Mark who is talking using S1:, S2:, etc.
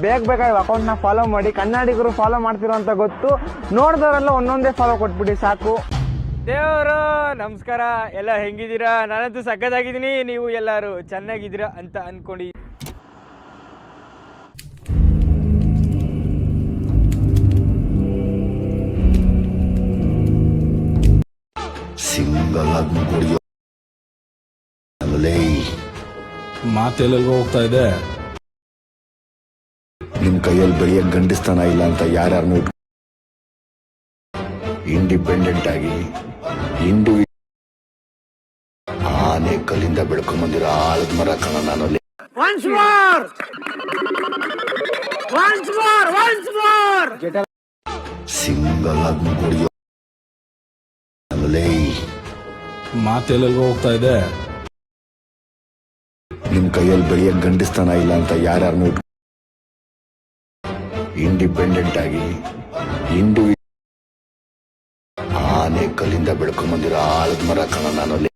S1: ಬೇಗ ಅಕೌಂಟ್ನ ಫಾಲೋ ಮಾಡಿ. ಕನ್ನಡಿಗರು ಫಾಲೋ ಮಾಡ್ತಿರೋ ಅಂತ ಗೊತ್ತು, ನೋಡಿದವರೆಲ್ಲ ಒಂದೊಂದೇ ಫಾಲೋ ಕೊಟ್ಬಿಡಿ ಸಾಕು.
S2: ದೇವರು ನಮಸ್ಕಾರ, ಎಲ್ಲ ಹೆಂಗಿದ್ದೀರಾ? ನಾನಂತೂ ಸಕ್ಕತ್ತಾಗಿದ್ದೀನಿ, ನೀವು ಎಲ್ಲರೂ ಚೆನ್ನಾಗಿದ್ದೀರಾ ಅಂತ ಅನ್ಕೊಂಡು.
S3: ಮಾತೆಲ್ಲೆಲ್ಗೋ ಹೋಗ್ತಾ ಇದೆ.
S4: ನಿಮ್ ಕೈಯಲ್ಲಿ ಬರೆಯಕ್ ಗಂಡಸ್ತಾನ ಇಲ್ಲ ಅಂತ ಯಾರ್ಯಾರನ್ನು ಇಂಡಿಪೆಂಡೆಂಟ್ ಆಗಿ ಆನೆ ಕಲ್ಲಿಂದ ಬೆಳ್ಕೊಂಡ್ ಬಂದಿರೋ ಆಳದ ಮರ ಕಣ ನಾನು. ಸಿಂಗಲ್ ಆಗಿ ಕುಡಿಯೋ
S3: ಮಾತೆಲ್ಲೆಲ್ಗೋ ಹೋಗ್ತಾ ಇದೆ.
S4: ನಿಮ್ ಕೈಯಲ್ಲಿ ಬರೆಯಕ್ ಗಂಡಸ್ತಾನ ಇಲ್ಲ ಅಂತ ಯಾರ್ಯಾರನ್ನು ಇಂಡಿಪೆಂಡೆಂಟ್ ಆಗಿ ಆನೆ ಕಲ್ಲಿಂದ ಬೆಳ್ಕೊಂಡ್ ಬಂದಿರೋ ಆಳದ ಮರ ಕಣ ನಾನು.